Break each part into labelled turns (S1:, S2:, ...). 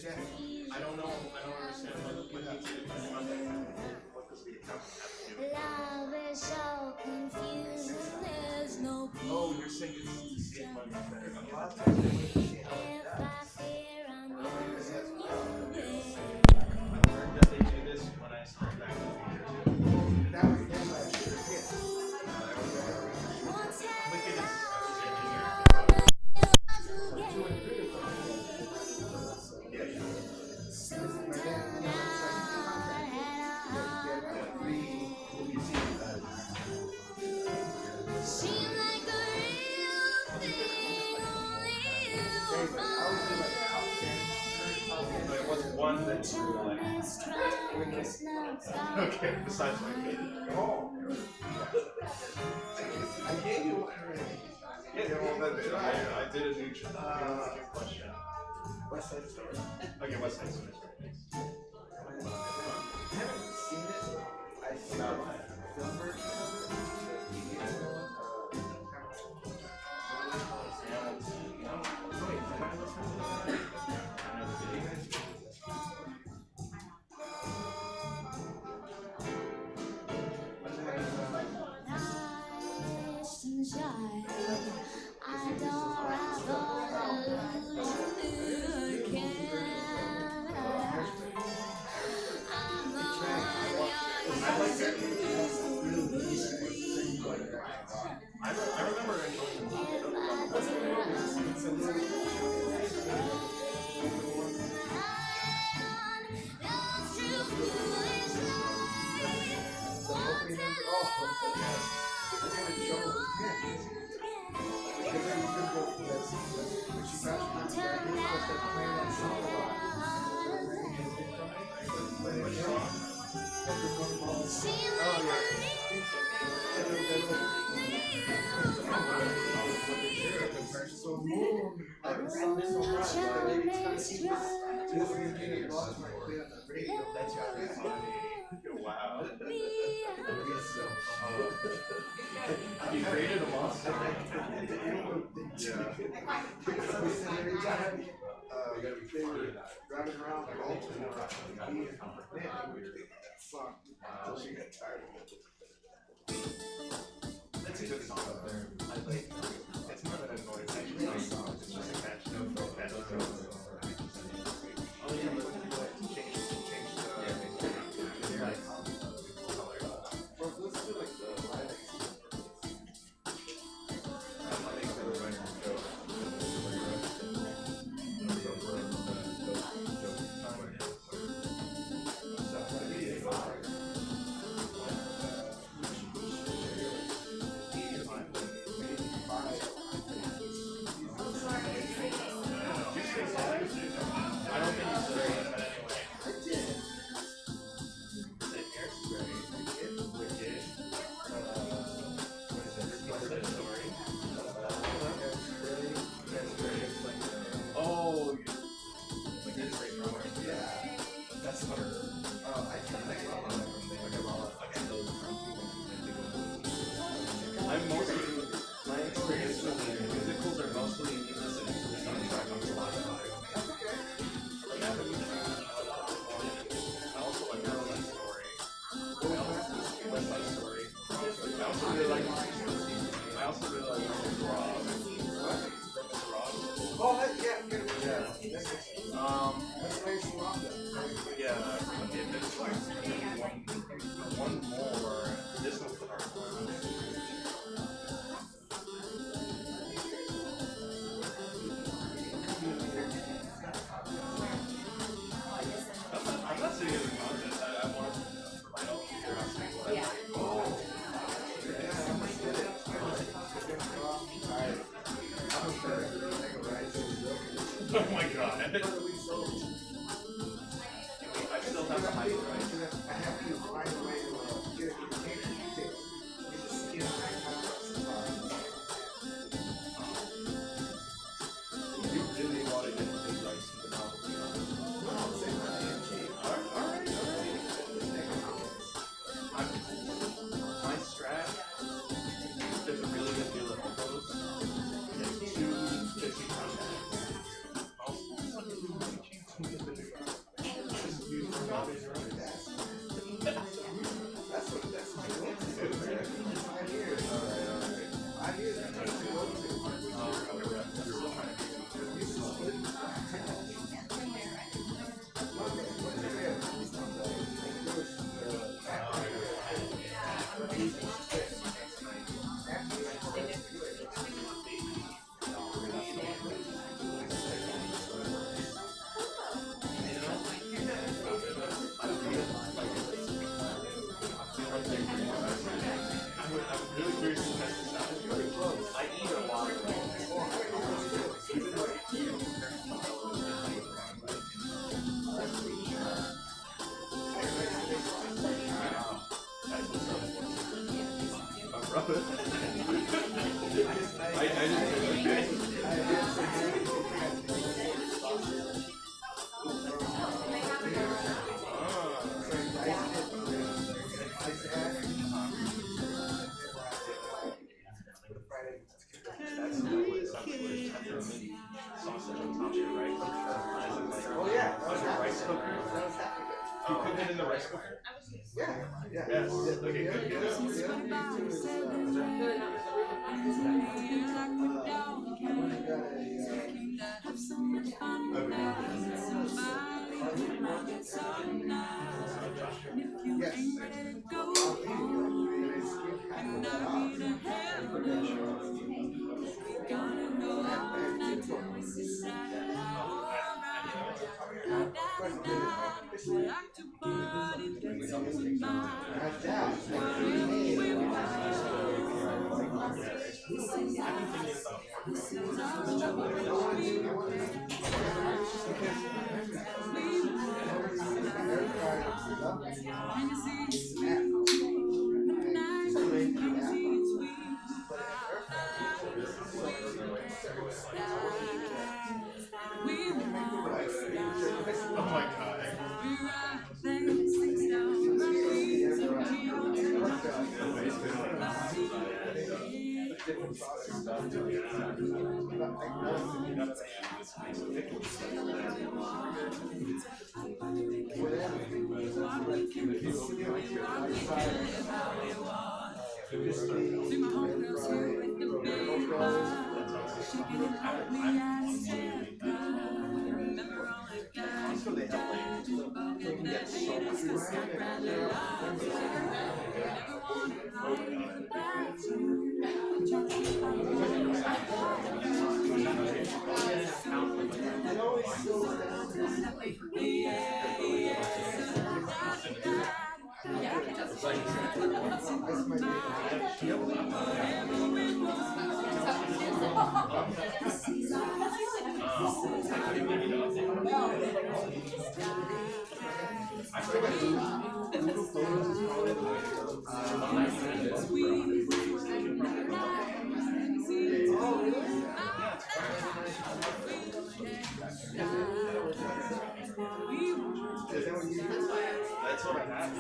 S1: I don't know. I don't understand what needs to be done. What does the accountant have to do?
S2: Love is so confusing, there's no peace.
S1: Oh, you're saying it's to save money.
S2: If I fear I'm losing you, babe.
S1: I learned that they do this when I start back in the future too.
S2: Won't tell
S1: Look at this.
S2: soon turned out I had a heart of clay. Seemed like a real thing, only you find.
S1: There was one that you were like. Okay, besides my kid.
S3: I gave you one already.
S1: I did a new question.
S3: West Side Story.
S1: Okay, West Side Story.
S3: I haven't seen it. I saw the film version.
S2: Nice and shy. I don't rather lose you again. I'm the one
S1: I remember enjoying Wow. You created a monster.
S3: Driving around like all until she got tired of it.
S1: That's a good song up there. I like. It's not that annoying. Actually, nice song. It's just a catch. No, catch. Oh yeah, but change the color.
S3: Well, let's do like the live.
S1: That's sausage on top of your rice.
S3: Oh yeah, that was
S1: On your rice
S3: happening.
S1: cooker.
S3: That was happening.
S1: You cook it in the rice cooker?
S3: Yeah, yeah.
S1: Yes.
S3: The
S1: Okay,
S3: other
S1: good, good.
S3: piece too is, I went and got a, yes.
S1: Oh my god. Also, they have like, you can get so much That's what I have,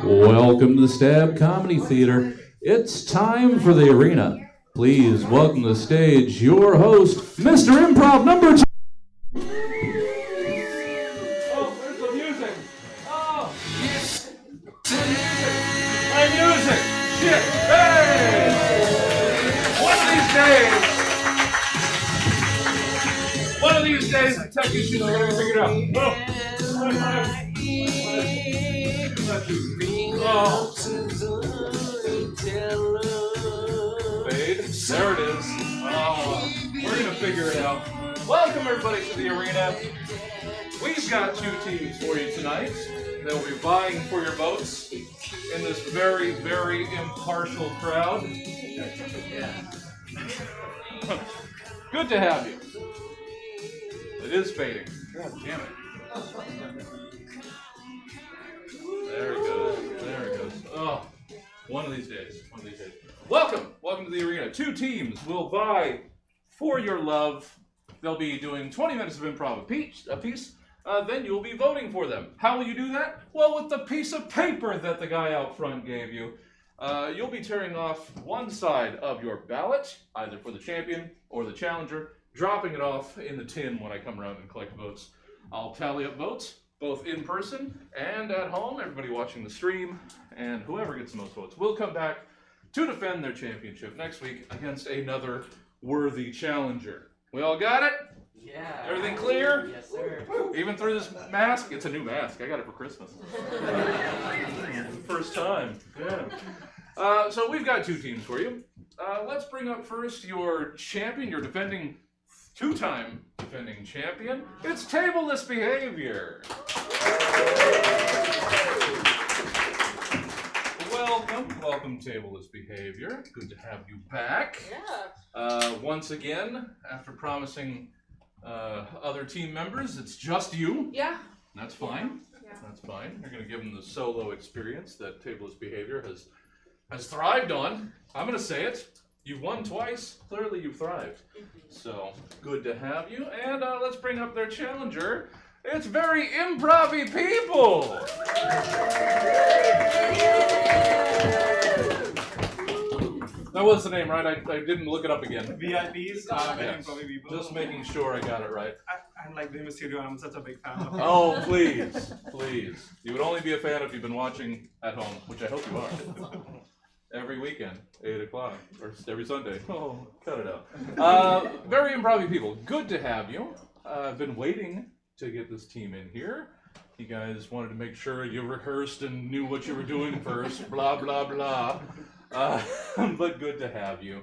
S4: Welcome to the Stab Comedy Theater. It's time for the arena. Please welcome to the stage your host, Mr. Improv number 2.
S5: Oh, where's the music? Oh! My music! Shit! Hey! One of these days, the technicians are going to figure it out. Oh! Fade. There it is. Oh, we're going to figure it out. Welcome, everybody, to the arena. We've got 2 teams for you tonight. They'll be vying for your votes in this very, very impartial crowd. Good to have you. It is fading. God damn it. There it goes. There it goes. Oh, one of these days. One of these days. Welcome. Welcome to the arena. 2 teams will vie for your love. They'll be doing 20 minutes of improv apiece. Then you'll be voting for them. How will you do that? Well, with the piece of paper that the guy out front gave you. You'll be tearing off one side of your ballot, either for the champion or the challenger, dropping it off in the tin when I come around and collect votes. I'll tally up votes, both in person and at home, everybody watching the stream, and whoever gets the most votes will come back to defend their championship next week against another worthy challenger. We all got it?
S6: Yeah.
S5: Everything clear?
S6: Yes, sir.
S5: Even through this mask? It's a new mask. I got it for Christmas. First time. Yeah. So we've got two teams for you. Let's bring up first your champion, your two-time defending champion. It's Tableless Behavior. Welcome, Tableless Behavior. Good to have you back.
S2: Yeah.
S5: Once again, after promising other team members, it's just you.
S2: Yeah.
S5: That's fine.
S2: Yeah.
S5: That's fine. You're going to give them the solo experience that Tableless Behavior has thrived on. I'm going to say it. You've won twice. Clearly, you've thrived. So good to have you. And let's bring up their challenger. It's very improv-y people. That was the name, right? I didn't look it up again.
S3: VIPs,
S5: Yes.
S3: probably people.
S5: Just making sure I got it right.
S3: I'm like the Mysterio, I'm such a big fan of
S5: Oh, please, please. You would only be a fan if you've been watching at home, which I hope you are. Every weekend, 8 o'clock, or every Sunday. Oh, cut it out. Very improv people. Good to have you. I've been waiting to get this team in here. You guys wanted to make sure you rehearsed and knew what you were doing first. Blah, blah, blah. But good to have you.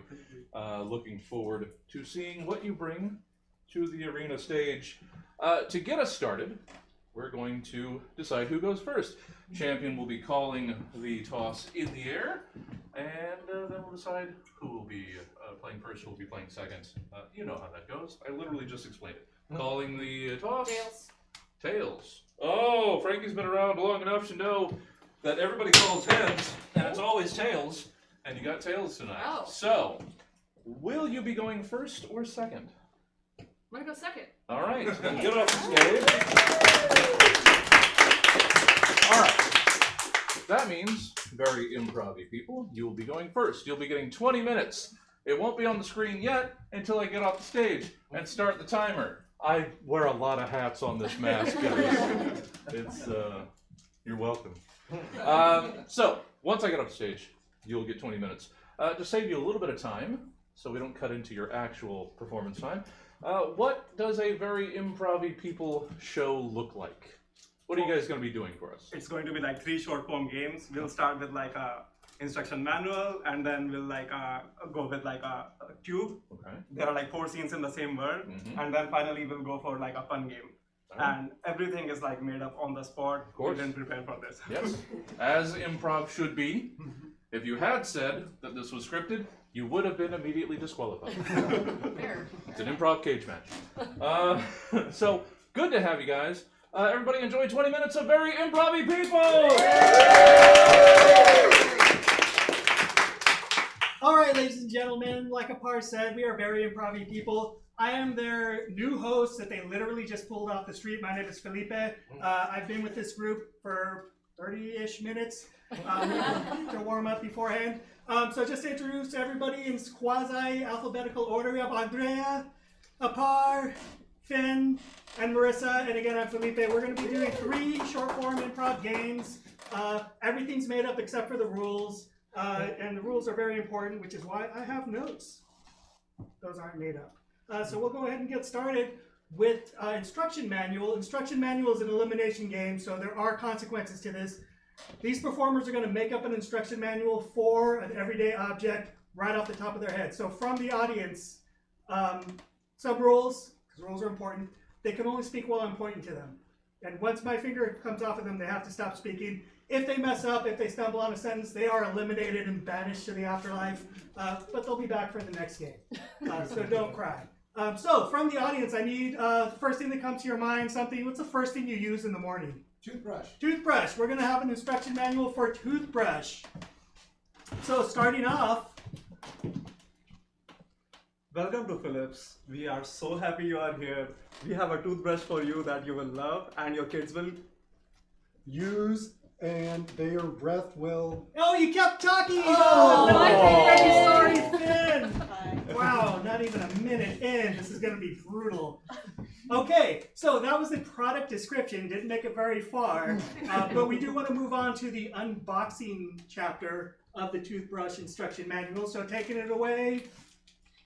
S5: Looking forward to seeing what you bring to the arena stage. To get us started, we're going to decide who goes first. Champion will be calling the toss in the air, and then we'll decide who will be playing first, who will be playing second. You know how that goes. I literally just explained it. Calling the toss.
S2: Tails.
S5: Tails. Oh, Frankie's been around long enough to know that everybody calls heads, and it's always tails, and you got tails tonight.
S2: Oh.
S5: So, will you be going first or second?
S2: I'm gonna go second.
S5: All right, then get off the stage. All right. That means, very improv-y people, you will be going first. You'll be getting 20 minutes. It won't be on the screen yet until I get off the stage and start the timer. I wear a lot of hats on this mask, guys. It's, you're welcome. So, once I get off the stage, you'll get 20 minutes. To save you a little bit of time, so we don't cut into your actual performance time, what does a very improv-y people show look like? What are you guys going to be doing for us?
S3: It's going to be like 3 short form games. We'll start with like a instruction manual, and then we'll like go with like a tube.
S5: Okay.
S3: There are like 4 scenes in the same world, and then finally we'll go for like a fun game.
S5: Right.
S3: And everything is like made up on the spot.
S5: Of course.
S3: We didn't prepare for this.
S5: Yes, as improv should be. If you had said that this was scripted, you would have been immediately disqualified.
S2: Fair.
S5: It's an improv cage match. So, good to have you guys. Everybody enjoy 20 minutes of very improv-y people!
S7: All right, ladies and gentlemen, like Apar said, we are very improv-y people. I am their new host that they literally just pulled off the street. My name is Felipe. I've been with this group for 30-ish minutes to warm up beforehand. So just to introduce everybody in quasi-alphabetical order, we have Andrea, Apar, Finn, and Marissa. And again, I'm Felipe. We're going to be doing 3 short-form improv games. Everything's made up except for the rules. And the rules are very important, which is why I have notes. Those aren't made up. So we'll go ahead and get started with instruction manual. Instruction manual is an elimination game, so there are consequences to this. These performers are going to make up an instruction manual for an everyday object right off the top of their head. So from the audience, some rules, because rules are important, they can only speak while I'm pointing to them. And once my finger comes off of them, they have to stop speaking. If they mess up, if they stumble on a sentence, they are eliminated and banished to the afterlife. But they'll be back for the next game. So don't cry. So from the audience, I need the first thing that comes to your mind, something. What's the first thing you use in the morning?
S8: Toothbrush.
S7: Toothbrush. We're going to have an instruction manual for toothbrush. So starting off.
S3: Welcome to Philips. We are so happy you are here. We have a toothbrush for you that you will love and your kids will
S8: Use and their breath will.
S7: Oh, you kept talking!
S2: Oh,
S7: I'm sorry, Finn! Wow, not even a minute in. This is going to be brutal. Okay, so that was the product description. Didn't make it very far. But we do want to move on to the unboxing chapter of the toothbrush instruction manual. So taking it away,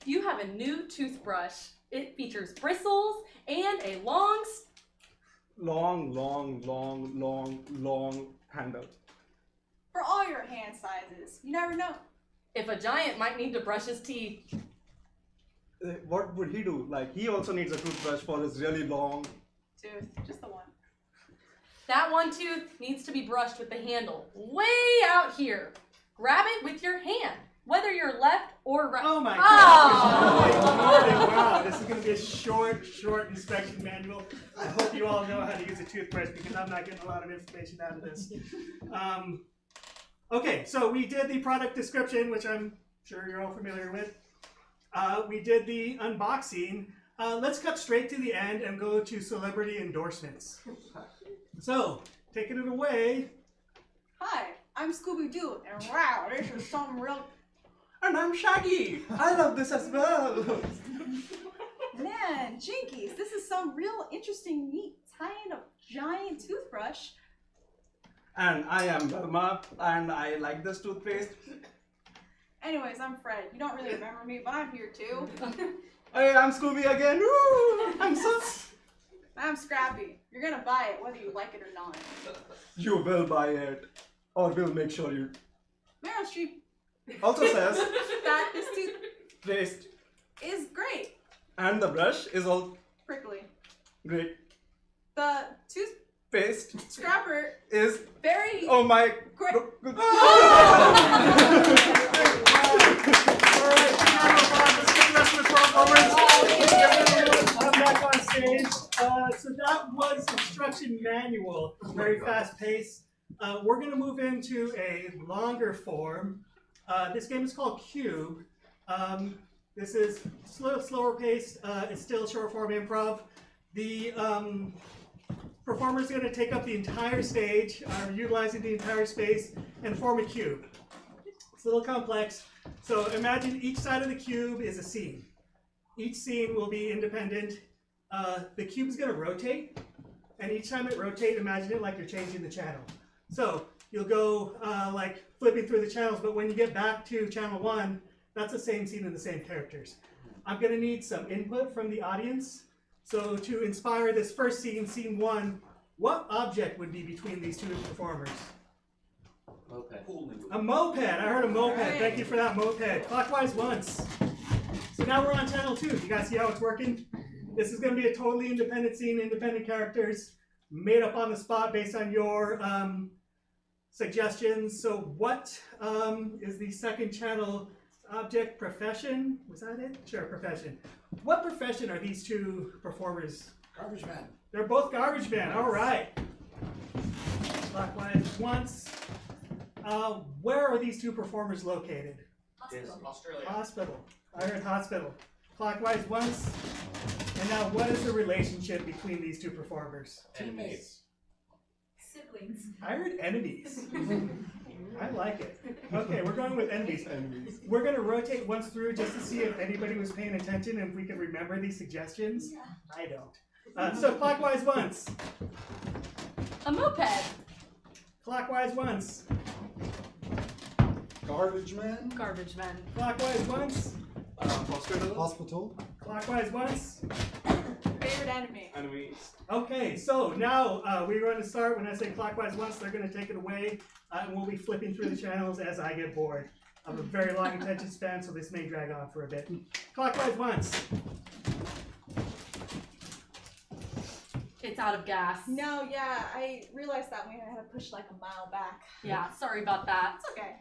S6: you have a new toothbrush. It features bristles and a long
S3: handle.
S2: For all your hand sizes, you never know.
S6: if a giant might need to brush his teeth.
S3: What would he do? Like, he also needs a toothbrush for his really long.
S2: Tooth, just the one.
S6: That one tooth needs to be brushed with the handle way out here. Grab it with your hand, whether you're left or right.
S7: Oh my
S6: Oh!
S7: Wow, this is going to be a short inspection manual. I hope you all know how to use a toothbrush because I'm not getting a lot of information out of this. Okay, so we did the product description, which I'm sure you're all familiar with. We did the unboxing. Let's cut straight to the end and go to celebrity endorsements. So, taking it away.
S2: Hi, I'm Scooby-Doo, and wow, this is some real...
S3: And I'm Shaggy. I love this as well.
S2: Man, Jinkies, this is some real interesting, neat, tie-in of giant toothbrush.
S3: And I am Velma, and I like this toothpaste.
S2: Anyways, I'm Fred. You don't really remember me, but I'm here too.
S3: Hey, I'm Scooby again. Woo! I'm so...
S2: I'm Scrappy. You're gonna buy it whether you like it or not.
S3: You will buy it, or we'll make sure you...
S2: Meryl Streep,
S3: Also says,
S2: that this
S3: paste
S2: is great.
S3: and the brush is all
S2: Prickly.
S3: great.
S2: The tooth
S3: Paste
S2: scrapper,
S3: is...
S2: very
S3: Oh my...
S2: great.
S7: I'm back on stage. So that was instruction manual, very fast paced. We're going to move into a longer form. This game is called Cube. This is slower paced. It's still short form improv. The performer is going to take up the entire stage, utilizing the entire space, and form a cube. It's a little complex. So imagine each side of the cube is a scene. Each scene will be independent. The cube is going to rotate, and each time it rotates, imagine it like you're changing the channel. So you'll go like flipping through the channels, but when you get back to channel 1, that's the same scene and the same characters. I'm going to need some input from the audience. So to inspire this first scene, scene 1, what object would be between these two performers? A moped. I heard a moped.
S2: Right.
S7: Thank you for that moped. Clockwise once. So now we're on channel 2. You guys see how it's working? This is going to be a totally independent scene, independent characters, made up on the spot based on your suggestions. So what is the second channel object? Profession? Was that it? Sure, profession. What profession are these two performers?
S8: Garbage man.
S7: They're both garbage men. All right. Clockwise once. Where are these two performers located?
S1: Australia.
S7: Hospital. I heard hospital. Clockwise once. And now, what is the relationship between these two performers?
S1: Teammates.
S2: Siblings.
S7: I heard enemies. I like it. Okay, we're going with enemies. We're going to rotate once through just to see if anybody was paying attention and if we can remember these suggestions. I don't. So clockwise once.
S6: A moped.
S7: Clockwise once.
S8: Garbage man.
S6: Garbage men.
S7: Clockwise once.
S8: Hospital.
S7: Clockwise once.
S2: Favorite enemy.
S3: Enemies.
S7: Okay, so now we're going to start. When I say clockwise once, they're going to take it away, and we'll be flipping through the channels as I get bored. I have a very long attention span, so this may drag on for a bit. Clockwise once.
S6: It's out of gas.
S2: No, yeah, I realized that when I had to push like a mile back.
S6: Yeah, sorry about that.
S2: It's okay.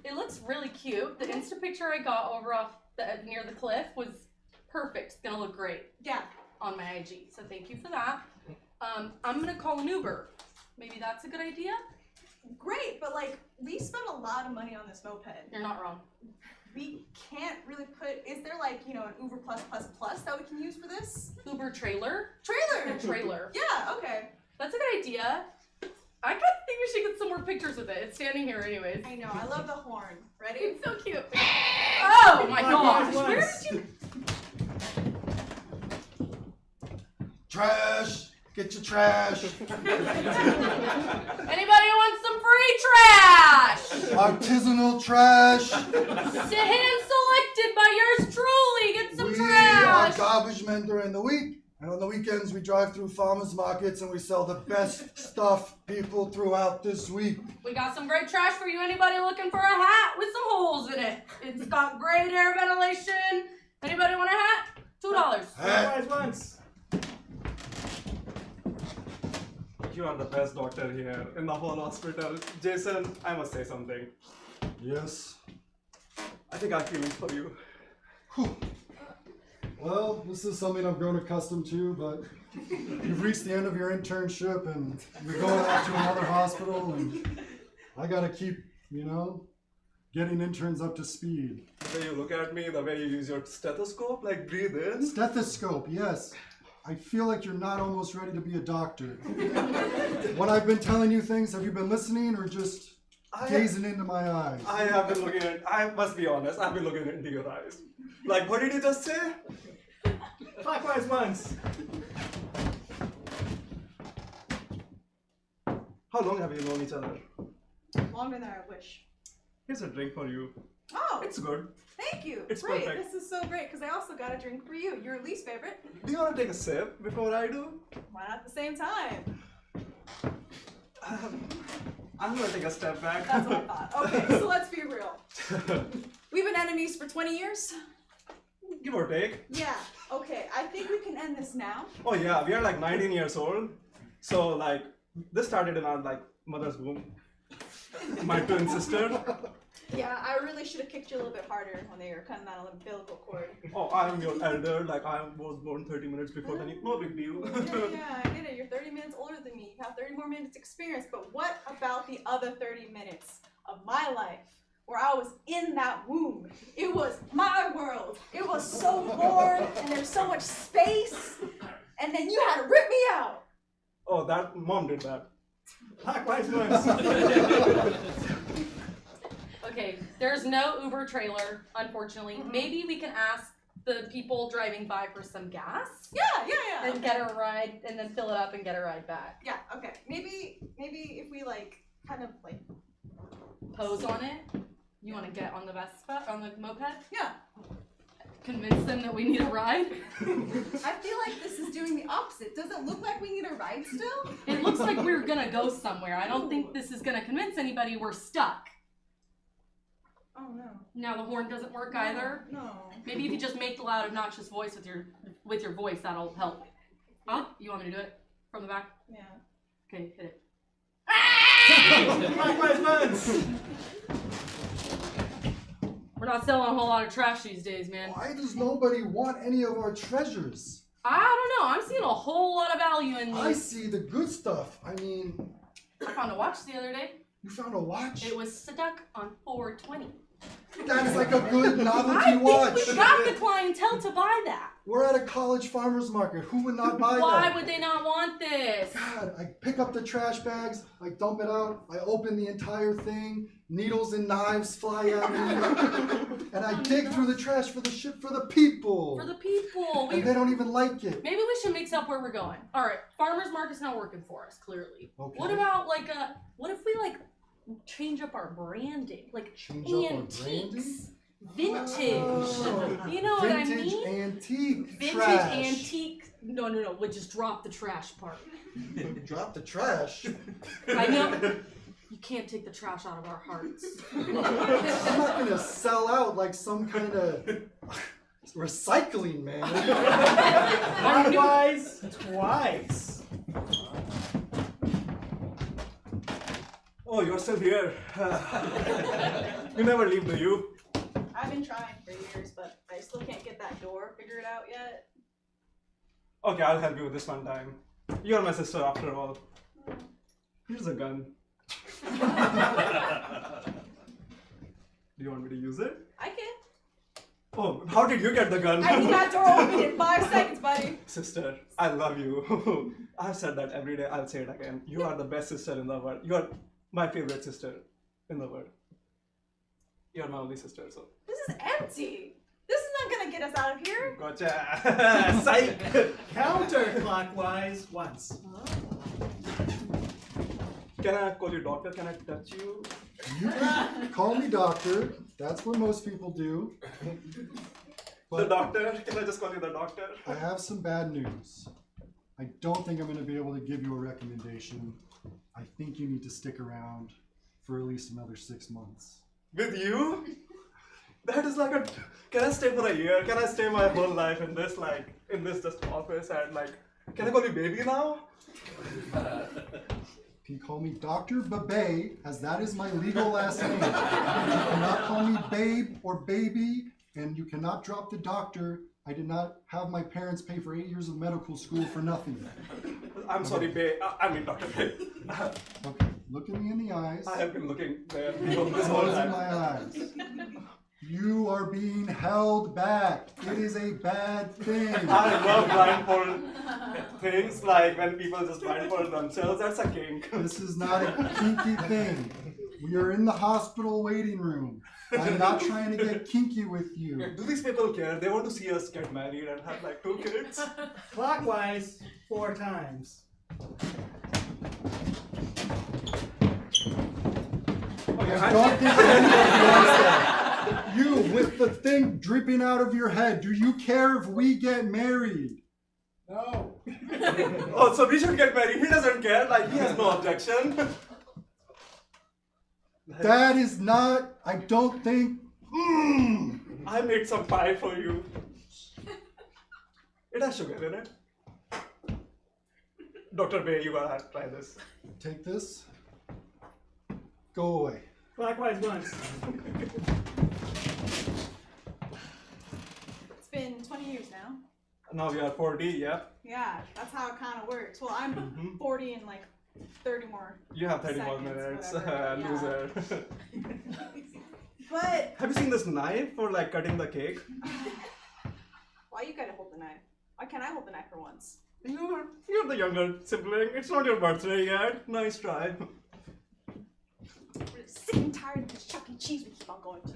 S6: It looks really cute. The Insta picture I got over off near the cliff was perfect. It's gonna look great
S2: Yeah.
S6: on my IG. So thank you for that. I'm gonna call an Uber. Maybe that's a good idea?
S2: Great, but like we spent a lot of money on this moped.
S6: You're not wrong.
S2: We can't really put. Is there like an Uber plus that we can use for this
S6: Uber trailer?
S2: trailer?
S6: Trailer.
S2: Yeah. Okay.
S6: That's a good idea. I kind of think we should get some more pictures with it. It's standing here anyways.
S2: I know. I love the horn. Ready?
S6: It's so cute. Oh my
S7: Clockwise
S6: gosh. Where
S7: once.
S6: did you...
S8: Trash. Get your trash.
S6: Anybody want some free trash?
S8: Artisanal trash.
S6: Hand selected by yours truly.
S8: garbage men during the week. And on the weekends, we drive through farmers markets and we sell the best stuff people throughout this week.
S6: We got some great trash for you. Anybody looking for a hat with some holes in it? It's got great air ventilation. Anybody want a hat? $2.
S7: Likewise once.
S3: You are the best doctor here in the whole hospital. Jason, I must say something.
S8: Yes.
S3: I think I'm feeling for you.
S8: Whew. Well, this is something I've grown accustomed to, but you've reached the end of your internship and you're going off to another hospital, and I gotta keep, getting interns up to speed.
S3: The way you look at me, the way you use your stethoscope, like breathe in.
S8: Stethoscope, yes. I feel like you're not almost ready to be a doctor. When I've been telling you things, have you been listening or just gazing into my eyes?
S3: I must be honest, I've been looking into your eyes. Like, what did you just say?
S7: Likewise once.
S3: How long have you known each other?
S2: Longer than I wish.
S3: Here's a drink for you.
S2: Oh,
S3: It's good.
S2: thank you.
S3: It's
S2: great.
S3: perfect.
S2: This is so great because I also got a drink for you. Your least favorite.
S3: Do you want to take a sip before I do?
S2: Why not at the same time?
S3: I'm gonna take a step back.
S2: That's what I thought. Okay, so let's be real. We've been enemies for 20 years.
S3: Give or take.
S2: Yeah. Okay. I think we can end this now.
S3: Oh yeah, we are like 19 years old. So like, this started in our mother's womb. My twin sister.
S2: Yeah, I really should have kicked you a little bit harder when they were cutting that umbilical cord.
S3: Oh, I'm your elder. Like I was born 30 minutes before the No big deal.
S2: Yeah, I get it. You're 30 minutes older than me. You have 30 more minutes experience. But what about the other 30 minutes of my life where I was in that womb? It was my world. It was so warm and there's so much space. And then you had to rip me out.
S3: Oh, that mom did that.
S7: Likewise once.
S6: Okay, there's no Uber trailer, unfortunately. Maybe we can ask the people driving by for some gas
S2: Yeah.
S6: and get a ride, and then fill it up and get a ride back.
S2: Yeah, okay. Maybe if we kind of
S6: Pose on it. You want to get on the Vespa, on the moped?
S2: yeah.
S6: Convince them that we need a ride?
S2: I feel like this is doing the opposite. Does it look like we need a ride still?
S6: It looks like we're gonna go somewhere. I don't think this is gonna convince anybody we're stuck.
S2: Oh no.
S6: Now the horn doesn't work either.
S2: No.
S6: Maybe if you just make the loud, obnoxious voice with your voice, that'll help. Huh? You want me to do it from the back?
S2: Yeah.
S6: Okay, hit it.
S7: Likewise once.
S6: We're not selling a whole lot of trash these days, man.
S8: Why does nobody want any of our treasures?
S6: I don't know. I'm seeing a whole lot of value in
S8: I
S6: these.
S8: see the good stuff. I mean,
S6: I found a watch the other day.
S8: you found a watch?
S6: It was stuck on 420.
S8: That's like a good
S6: I
S8: novelty
S6: think
S8: watch.
S6: we've got the clientele to buy that.
S8: We're at a college farmer's market. Who would not buy
S6: Why
S8: that?
S6: would they not want this?
S8: God, I pick up the trash bags, I dump it out, I open the entire thing, needles and knives fly at me, and I dig through the trash for the shit for the people.
S6: For the people.
S8: And they don't even like it.
S6: Maybe we should mix up where we're going. All right, farmers market's not working for us, clearly.
S8: Okay.
S6: What about what if we change up our branding,
S8: Change up our
S6: antiques,
S8: branding?
S6: vintage?
S8: Oh.
S6: You know what I
S8: Vintage
S6: mean?
S8: antique
S6: Vintage
S8: trash.
S6: antique. No. We'll just drop the trash part.
S8: Drop the trash.
S6: I know you can't take the trash out of our hearts.
S8: I'm not gonna sell out like some kind of recycling man.
S7: Likewise twice.
S3: Oh, you're still here. You never leave, do you?
S2: I've been trying for years, but I still can't get that door figured out yet.
S3: Okay, I'll help you with this one time. You're my sister after all. Here's a gun. Do you want me to use it?
S2: I can.
S3: Oh, how did you get the gun?
S2: I need that door open in 5 seconds, buddy.
S3: Sister, I love you. I've said that every day. I'll say it again. You are the best sister in the world. You are my favorite sister in the world. You're my only sister, so.
S2: This is empty. This is not gonna get us out of here.
S3: Gotcha. Psych.
S7: Counterclockwise once.
S3: Can I call you doctor? Can I touch you?
S8: You can call me doctor. That's what most people do.
S3: The doctor? Can I just call you the doctor?
S8: I have some bad news. I don't think I'm going to be able to give you a recommendation. I think you need to stick around for at least another 6 months.
S3: With you? That is like a. Can I stay for a year? Can I stay my whole life in this just office and like? Can I call you baby now?
S8: You can call me Dr. Babe, as that is my legal last name. You cannot call me babe or baby, and you cannot drop the doctor. I did not have my parents pay for 8 years of medical school for nothing.
S3: I'm sorry, babe. I mean, Dr. Babe.
S8: Okay, look at me in the eyes.
S3: I have been looking there this whole
S8: Close in
S3: time.
S8: my eyes. You are being held back. It is a bad thing.
S3: I love blindfold things, like when people just blindfold themselves. That's a kink.
S8: This is not a kinky thing. We are in the hospital waiting room. I'm not trying to get kinky with you.
S3: Do these people care? They want to see us get married and have like 2 kids?
S7: Clockwise 4 times.
S8: I don't think anybody wants that. You, with the thing dripping out of your head, do you care if we get married?
S7: No.
S3: Oh, so we should get married. He doesn't care. Like, he has no objection.
S8: That is not, I don't think.
S3: I made some pie for you. It has sugar in it. Dr. Bay, you gotta try this.
S8: Take this. Go away.
S7: Clockwise once.
S2: It's been 20 years now.
S3: Now we are 40, yeah.
S2: Yeah, that's how it kind of works. Well, I'm 40 in like 30 more.
S3: You have 30 more
S2: Seconds,
S3: minutes.
S2: whatever, yeah.
S3: Loser.
S2: But
S3: Have you seen this knife for like cutting the cake?
S2: why you gotta hold the knife? Why can't I hold the knife for once?
S3: You're the younger sibling. It's not your birthday yet. Nice try.
S2: We're sick and tired of this Chuck E. Cheese we keep on going to.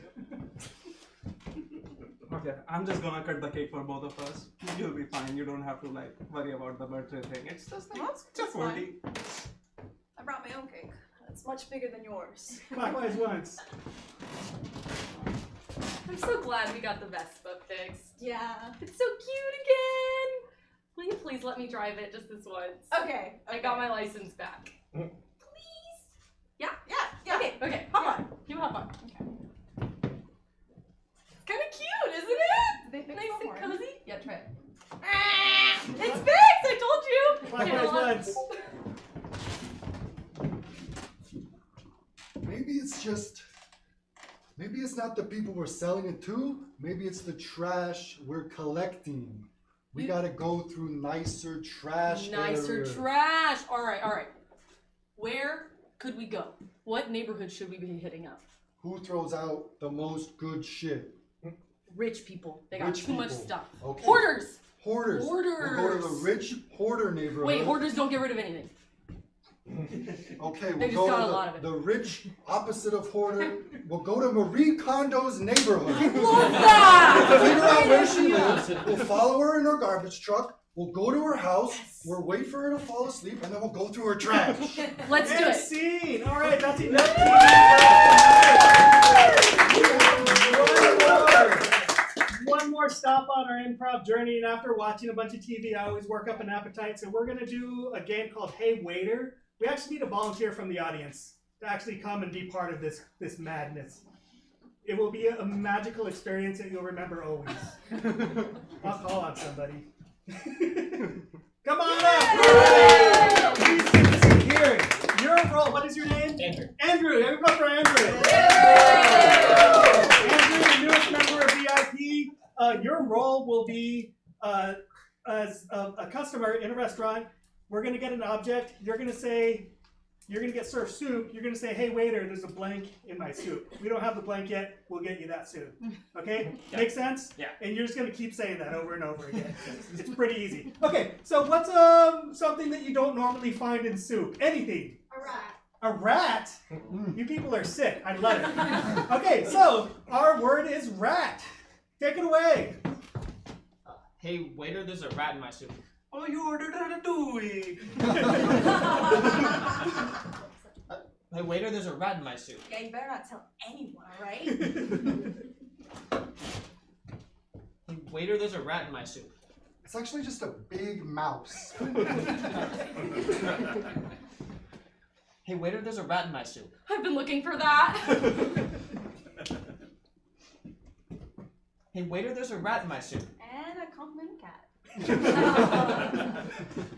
S3: Okay, I'm just gonna cut the cake for both of us. You'll be fine. You don't have to like worry about the birthday thing. It's just like
S2: No, it's
S3: just
S2: fine.
S3: 40.
S2: I brought my own cake. It's much bigger than yours.
S7: Clockwise once.
S6: I'm so glad we got the Vespa fixed.
S2: Yeah.
S6: It's so cute again. Will you please let me drive it just this once?
S2: Okay.
S6: I got my license back.
S2: Yeah. Yeah.
S6: Okay, hop on. You hop on.
S2: Okay.
S6: It's kind of cute, isn't it?
S2: They fixed
S6: Nice
S2: the
S6: and
S2: horn.
S6: cozy. Yeah, try it. It's fixed! I told you!
S7: Clockwise once.
S8: Maybe it's not the people we're selling it to. Maybe it's the trash we're collecting. We gotta go through nicer trash.
S6: Nicer
S8: area.
S6: trash. All right. Where could we go? What neighborhood should we be hitting up?
S8: Who throws out the most good shit?
S6: Rich people. They got
S8: Rich
S6: too much
S8: people.
S6: stuff.
S8: Okay.
S6: Hoarders.
S8: Hoarders. We'll go to
S6: Hoarders.
S8: the rich hoarder neighborhood.
S6: Wait, hoarders don't get rid of anything.
S8: Okay,
S6: They
S8: we'll
S6: just
S8: go
S6: got a
S8: to
S6: lot of it.
S8: the rich opposite of hoarder. We'll go to Marie Kondo's neighborhood.
S6: Love that!
S8: Figure out where she lives. We'll follow her in her garbage truck. We'll go to her house. We'll wait for her to fall asleep, and then we'll go through her trash.
S6: Let's do
S7: And
S6: it.
S7: scene. All right, that's enough. One more stop on our improv journey, and after watching a bunch of TV, I always work up an appetite. So we're gonna do a game called Hey Waiter. We actually need a volunteer from the audience to actually come and be part of this madness. It will be a magical experience that you'll remember always. I'll call on somebody. Come on up! Please take a seat here. Your role, what is your name?
S9: Andrew.
S7: Andrew, everybody for Andrew. Andrew, the newest member of VIP. Your role will be as a customer in a restaurant. We're gonna get an object. You're gonna get served soup. You're gonna say, "Hey waiter, there's a blank in my soup." We don't have the blank yet. We'll get you that soon. Okay?
S9: Yeah.
S7: Make sense?
S9: Yeah.
S7: And you're just gonna keep saying that over and over again. It's pretty easy. Okay. So what's something that you don't normally find in soup? Anything?
S2: A rat.
S7: A rat? You people are sick. I love it. Okay, so our word is rat. Take it away.
S9: Hey waiter, there's a rat in my soup.
S3: Oh, you ordered ratatouille.
S9: Hey waiter, there's a rat in my soup.
S2: Yeah, you better not tell anyone, alright?
S9: Hey Waiter, there's a rat in my soup.
S8: It's actually just a big mouse.
S9: Hey, waiter, there's a rat in my soup.
S6: I've been looking for that.
S9: Hey, waiter, there's a rat in my soup.
S2: And a compliment cat.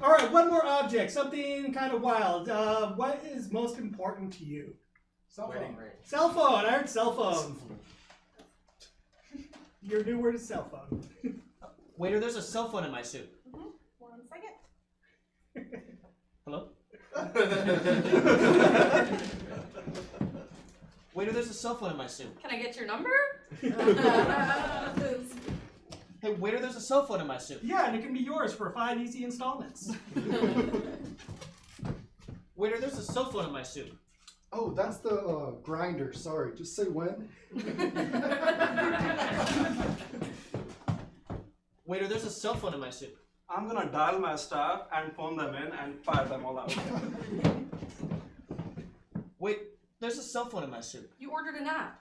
S7: All right, one more object, something kind of wild. What is most important to you?
S8: Cell phone.
S7: Cell phone. I heard cell phone. Your new word is cell phone.
S9: Waiter, there's a cell phone in my soup.
S2: 1 second.
S9: Hello? Waiter, there's a cell phone in my soup.
S6: Can I get your number?
S9: Hey, waiter, there's a cell phone in my soup.
S7: Yeah, and it can be yours for 5 easy installments.
S9: Waiter, there's a cell phone in my soup.
S8: Oh, that's the grinder. Sorry, just say when.
S9: Waiter, there's a cell phone in my soup.
S3: I'm gonna dial my staff and phone them in and fire them all out.
S9: Wait, there's a cell phone in my soup.
S6: You ordered an app.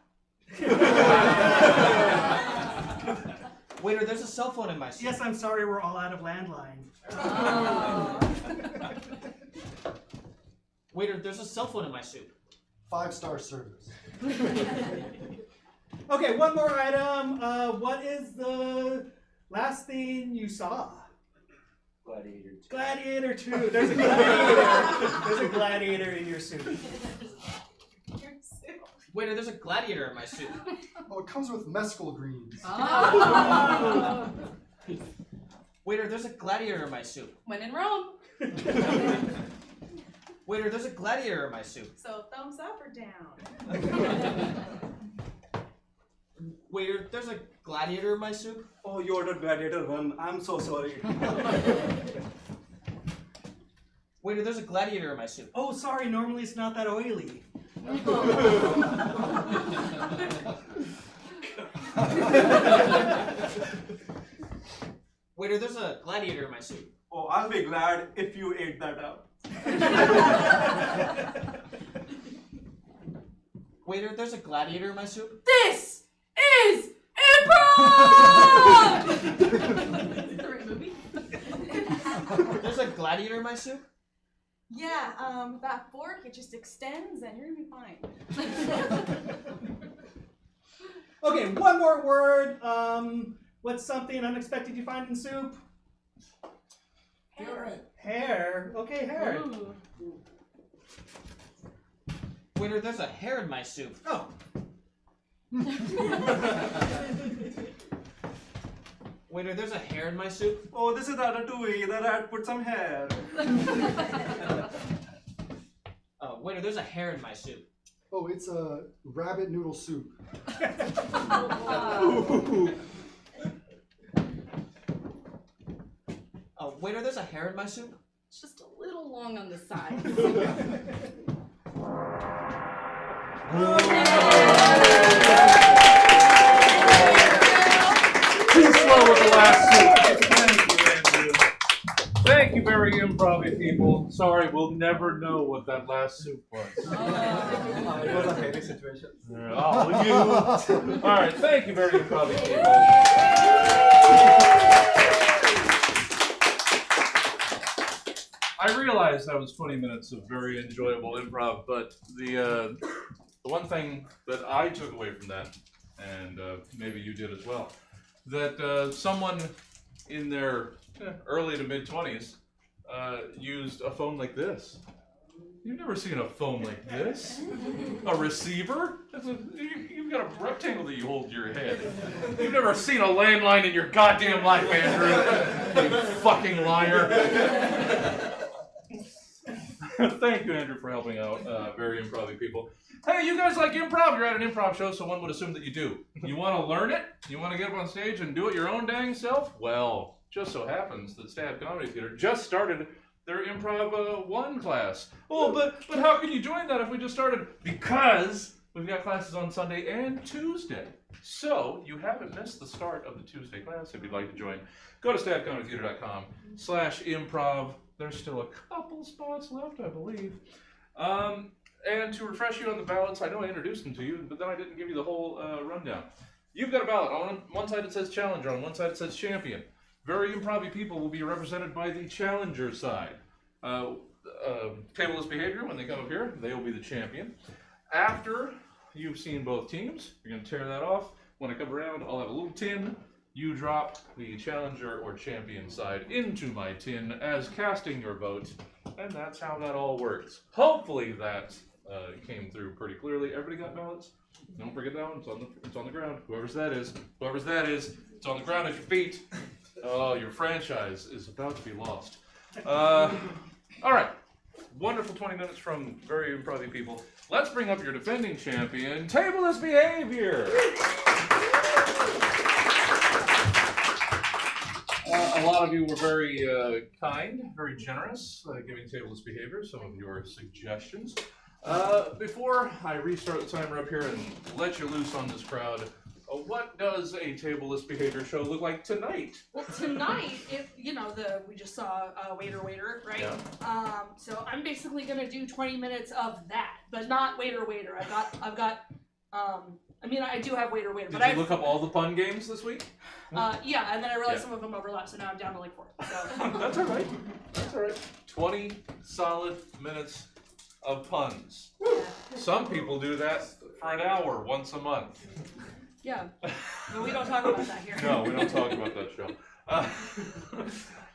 S9: Waiter, there's a cell phone in my soup.
S7: Yes, I'm sorry, we're all out of landline.
S9: Waiter, there's a cell phone in my soup.
S8: 5-star service.
S7: Okay, one more item. What is the last thing you saw?
S1: Gladiator 2.
S7: Gladiator 2. There's a gladiator. There's a gladiator in your suit.
S9: Waiter, there's a gladiator in my soup.
S8: Oh, it comes with mescal greens.
S9: Waiter, there's a gladiator in my soup.
S6: When in Rome.
S9: Waiter, there's a gladiator in my soup.
S2: So thumbs up or down?
S9: Waiter, there's a gladiator in my soup.
S3: Oh, you ordered Gladiator 1. I'm so sorry.
S9: Waiter, there's a gladiator in my soup.
S7: Oh, sorry, normally it's not that oily.
S9: Waiter, there's a gladiator in my soup.
S3: Oh, I'll be glad if you ate that up.
S9: Waiter, there's a gladiator in my soup.
S6: This is improv! The right movie?
S9: There's a gladiator in my soup.
S2: Yeah, that fork, it just extends and you're gonna be fine.
S7: Okay, one more word. What's something unexpected you find in soup? Hair. Okay, hair.
S6: Ooh.
S9: Waiter, there's a hair in my soup.
S7: Oh.
S9: Waiter, there's a hair in my soup.
S3: Oh, this is Ratatouille. The rat put some hair.
S9: Waiter, there's a hair in my soup.
S8: Oh, it's a rabbit noodle soup.
S9: Waiter, there's a hair in my soup.
S6: It's just a little long on the side.
S5: Too slow with the last soup. Thank you, Andrew. Thank you, very improv people. Sorry, we'll never know what that last soup was.
S3: It was a hairy situation.
S5: Oh, you. All right, thank you, very improv people. I realized that was 20 minutes of very enjoyable improv, but the one thing that I took away from that, and maybe you did as well, that someone in their early to mid-20s used a phone like this. You've never seen a phone like this. A receiver? You've got a rectangle that you hold to your head. You've never seen a landline in your goddamn life, Andrew. You fucking liar. Thank you, Andrew, for helping out. Very improv people. Hey, you guys like improv? You're at an improv show, so one would assume that you do. You want to learn it? You want to get up on stage and do it your own dang self? Well, just so happens that Stab Comedy Theater just started their Improv 1 class. Oh, but how can you join that if we just started? Because we've got classes on Sunday and Tuesday. So you haven't missed the start of the Tuesday class. If you'd like to join, go to stabcomedytheater.com/improv. There's still a couple spots left, I believe. And to refresh you on the ballots, I know I introduced them to you, but then I didn't give you the whole rundown. You've got a ballot. On one side it says challenger, on one side it says champion. Very improv people will be represented by the challenger side. Tableless behavior, when they come up here, they will be the champion. After you've seen both teams, you're going to tear that off. When I come around, I'll have a little tin. You drop the challenger or champion side into my tin as casting your vote, and that's how that all works. Hopefully that came through pretty clearly. Everybody got ballots? Don't forget that one. It's on the ground. Whoever's that is, it's on the ground at your feet. Oh, your franchise is about to be lost. All right. Wonderful 20 minutes from very improv people. Let's bring up your defending champion, Tableless Behavior. A lot of you were very kind, very generous, giving Tableless Behavior some of your suggestions. Before I restart the timer up here and let you loose on this crowd, what does a Tableless Behavior show look like tonight?
S10: Well, tonight, we just saw Waiter, right?
S5: Yeah.
S10: So I'm basically gonna do 20 minutes of that, but not Waiter. I've got. I do have Waiter, but
S5: Did you look up all the pun games this week?
S10: Yeah, and then I realized some of them overlap, so now I'm down to like 4. So.
S5: That's all right. That's all right. 20 solid minutes of puns. Some people do that for an hour once a month.
S10: Yeah, but we don't talk about that here.
S5: No, we don't talk about that show.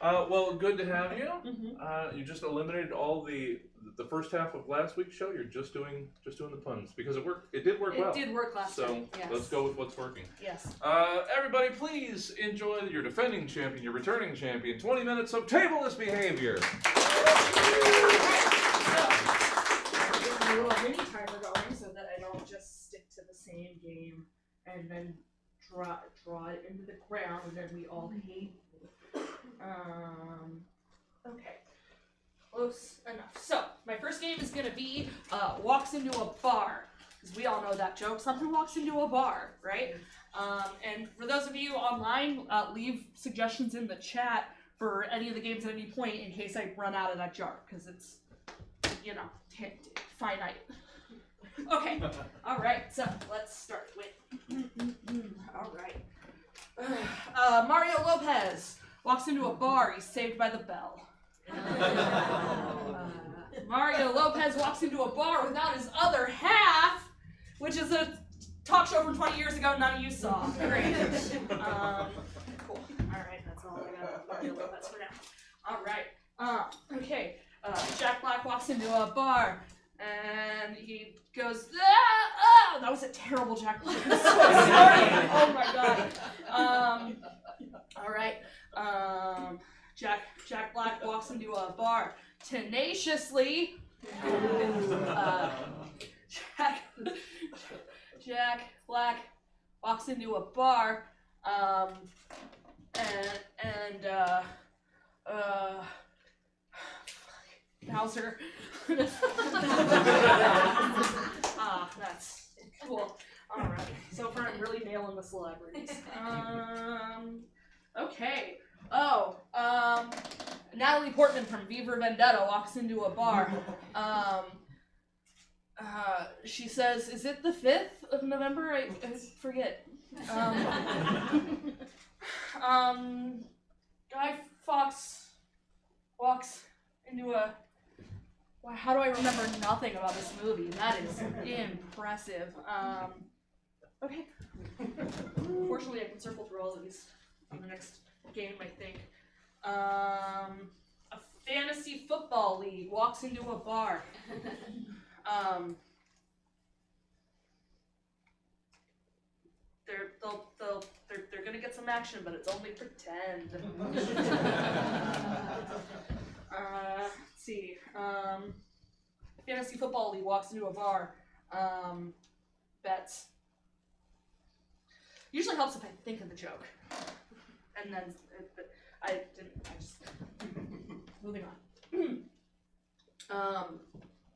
S5: Well, good to have you.
S10: Mm-hmm.
S5: You just eliminated all the first half of last week's show. You're just doing the puns because it worked. It did work well.
S10: It did work last time.
S5: So
S10: Yes.
S5: let's go with what's working.
S10: Yes.
S5: Everybody, please enjoy your defending champion, your returning champion. 20 minutes of Tableless Behavior.
S10: A little mini timer going so that I don't just stick to the same game and then draw it into the ground and we all hate it. Okay. Close enough. So, my first game is gonna be walks into a bar. Because we all know that joke. Something walks into a bar, right? And for those of you online, leave suggestions in the chat for any of the games at any point in case I run out of that jar. Because it's, finite. Okay. Alright, so let's start with. Alright. Mario Lopez walks into a bar. He's saved by the bell. Mario Lopez walks into a bar without his other half, which is a talk show from 20 years ago none of you saw. Great. Cool. Alright, that's all I got on Mario Lopez for now. Alright. Okay. Jack Black walks into a bar and he goes, ah! That was a terrible Jack Black. I'm so sorry. Oh my god. Alright. Jack Black walks into a bar tenaciously. Jack Black walks into a bar Bowser. That's cool. Alright. So far I'm really nailing the celebrities. Okay. Natalie Portman from V for Vendetta walks into a bar. She says, "Is it the 5th of November? I forget." Guy Fawkes walks into a. Wow, how do I remember nothing about this movie? That is impressive. Okay. Fortunately, I can circle through all of these on the next game, I think. A fantasy football league walks into a bar. They're gonna get some action, but it's only pretend. Let's see. Fantasy football league walks into a bar. Bets. Usually helps if I think of the joke, and then I didn't. I just moving on.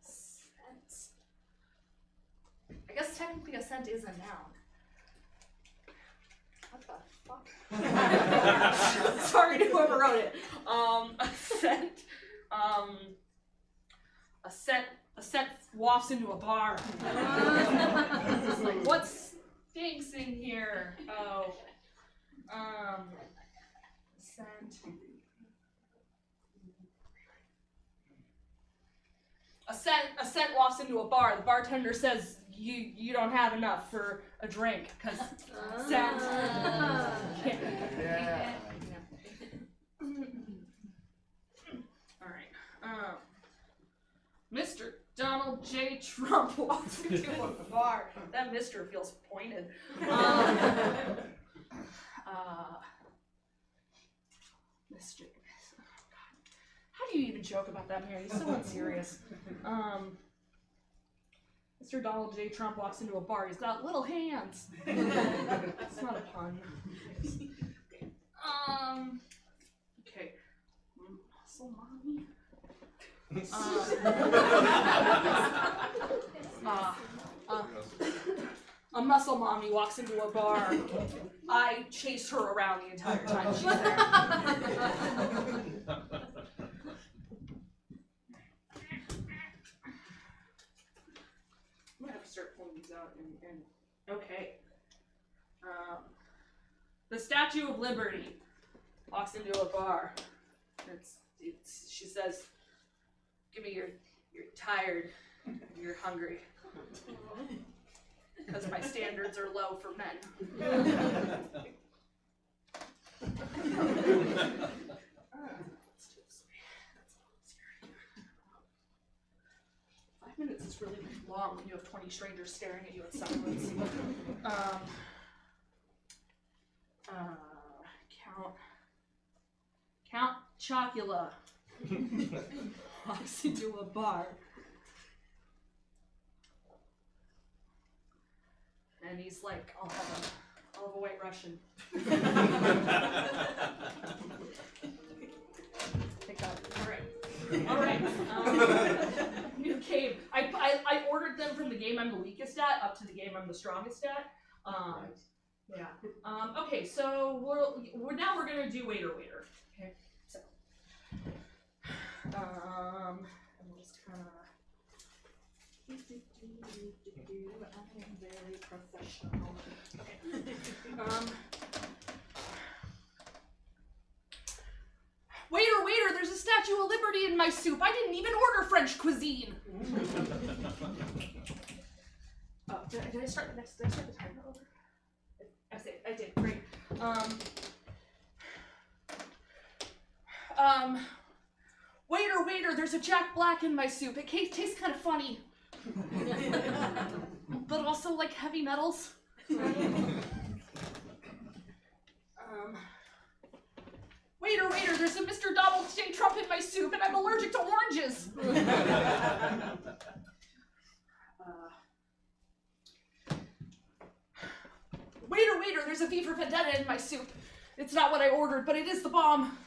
S10: Cents. I guess technically a cent is a noun. What the fuck? Sorry to whoever wrote it. A cent. A cent wafts into a bar. It's like, what's stinks in here? Oh. Scent. A scent walks into a bar. The bartender says you don't have enough for a drink because scent.
S1: Yeah.
S10: All right. Mr. Donald J. Trump walks into a bar. That Mr. feels pointed. Mr. How do you even joke about that man? He's so unserious. Mr. Donald J. Trump walks into a bar. He's got little hands. It's not a pun. Okay. Muscle mommy. A muscle mommy walks into a bar. I chase her around the entire time she's there. I'm gonna have to start pulling these out and okay. The Statue of Liberty walks into a bar. She says, "Give me you're tired, you're hungry." Because my standards are low for men. 5 minutes is really long when you have 20 strangers staring at you in silence. Count Chocula walks into a bar. And he's like, I'll have a white Russian. Thank God. All right. New cave. I ordered them from the game I'm the weakest at up to the game I'm the strongest at. Yeah. Okay, so we're gonna do waiter. Okay. So. And we'll just kind of. I am very professional. Okay. Waiter, there's a Statue of Liberty in my soup. I didn't even order French cuisine. Oh, did I start the timer over? I did, great. Waiter, there's a Jack Black in my soup. It tastes kind of funny. But also like heavy metals. Waiter, there's a Mr. Donald J. Trump in my soup and I'm allergic to oranges. Waiter, there's a V for Vendetta in my soup. It's not what I ordered, but it is the bomb.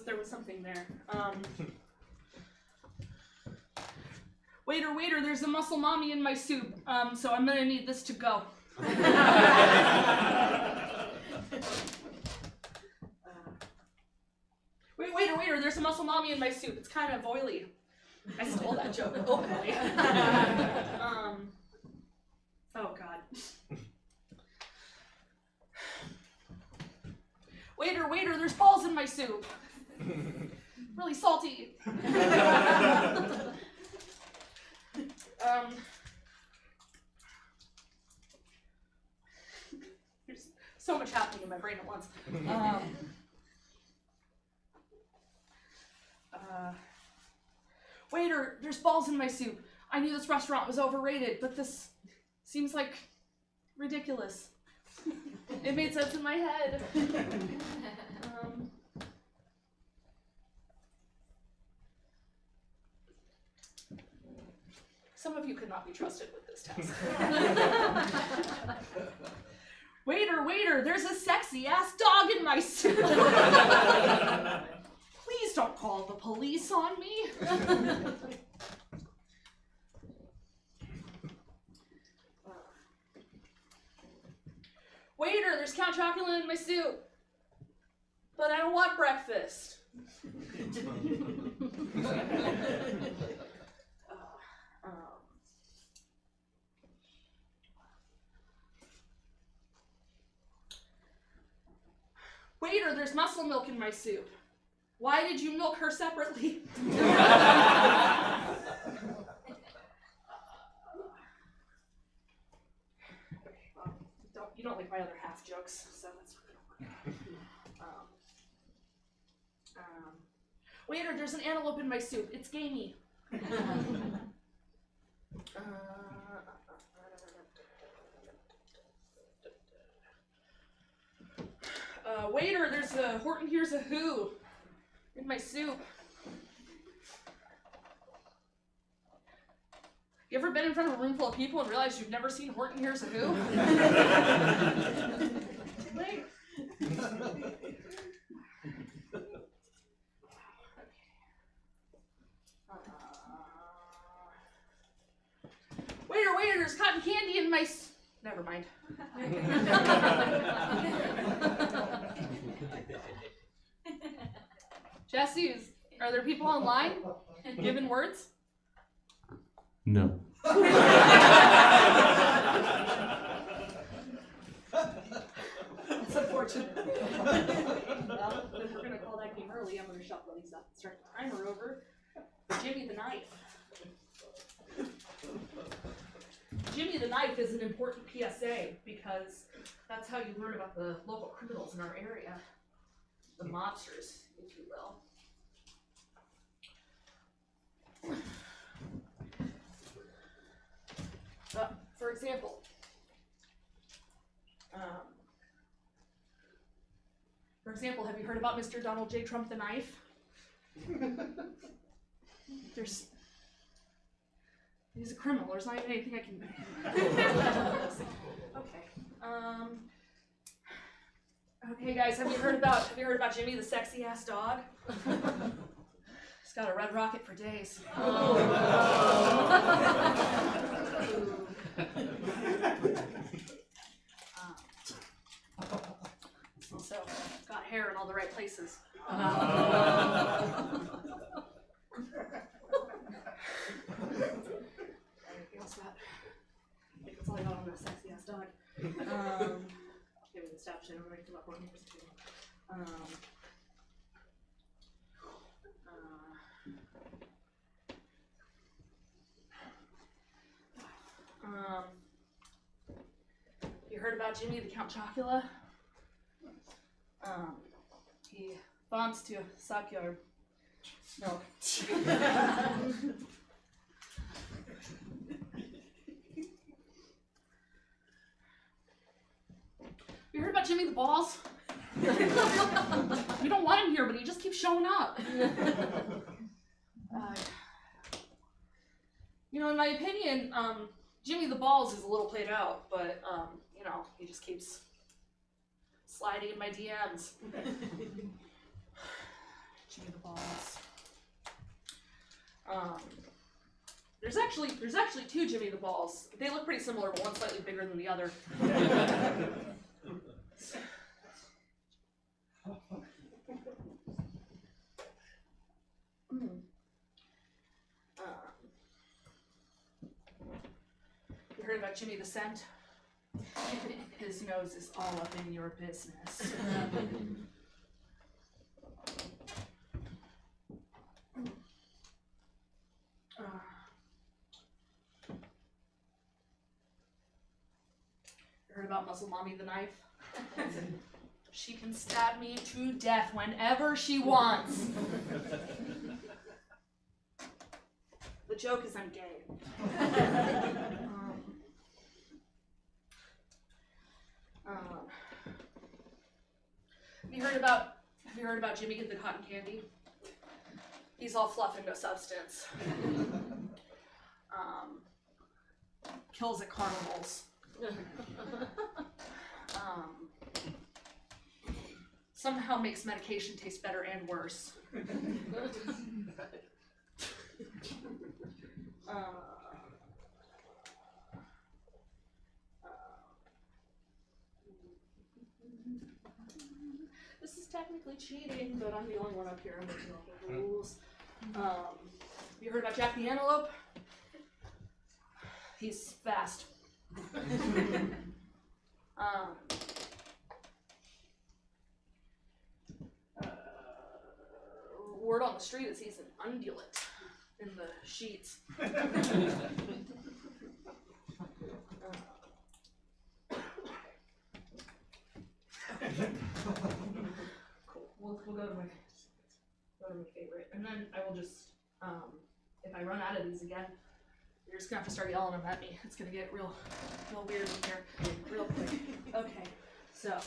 S10: There was something there. Waiter, there's a muscle mommy in my soup. So I'm gonna need this to go. Waiter, there's a muscle mommy in my soup. It's kind of oily. I stole that joke openly. Oh God. Waiter, there's balls in my soup. Really salty. There's so much happening in my brain at once. Waiter, there's balls in my soup. I knew this restaurant was overrated, but this seems like ridiculous. It made sense in my head. Some of you could not be trusted with this task. Waiter, there's a sexy ass dog in my soup. Please don't call the police on me. Waiter, there's Count Chocula in my soup. But I don't want breakfast. Waiter, there's muscle milk in my soup. Why did you milk her separately? You don't like my other half jokes, so that's not gonna work. Waiter, there's an antelope in my soup. It's gamey. Waiter, there's a Horton Hears a Who in my soup. You ever been in front of a room full of people and realized you've never seen Horton Hears a Who? Wait. Waiter, there's cotton candy in my never mind. Jesse, are there people online giving words?
S4: No.
S10: That's unfortunate. Well, if we're gonna call that game early, I'm gonna shuffle these up and start the timer over. Jimmy the Knife. Jimmy the Knife is an important PSA because that's how you learn about the local criminals in our area. The mobsters, if you will. For example, have you heard about Mr. Donald J. Trump the Knife? He's a criminal. There's not even anything I can. Okay. Okay, guys, have you heard about Jimmy the sexy ass dog? He's got a red rocket for days. So, got hair in all the right places. Anything else about? I think that's all I got on that sexy ass dog. Give me the stop shit. I'm gonna come up on here too. You heard about Jimmy the Count Chocula? He wants to suck your milk. You heard about Jimmy the Balls? We don't want him here, but he just keeps showing up. In my opinion, Jimmy the Balls is a little played out, but he just keeps sliding in my DMs. Jimmy the Balls. There's actually two Jimmy the Balls. They look pretty similar, but one's slightly bigger than the other. You heard about Jimmy the Scent? His nose is all up in your business. You heard about Muscle Mommy the Knife? She can stab me to death whenever she wants. The joke is I'm gay. Have you heard about Jimmy the Cotton Candy? He's all fluff and no substance. Kills at carnivals. Somehow makes medication taste better and worse. technically cheating, but I'm the only one up here I'm making all the rules. You heard about Jack the Antelope? He's fast. Word on the street is he's an undulate in the sheets. Cool. We'll go to my favorite, and then I will just if I run out of these again, you're just gonna have to start yelling them at me. It's gonna get real weird in here, real quick. Okay, so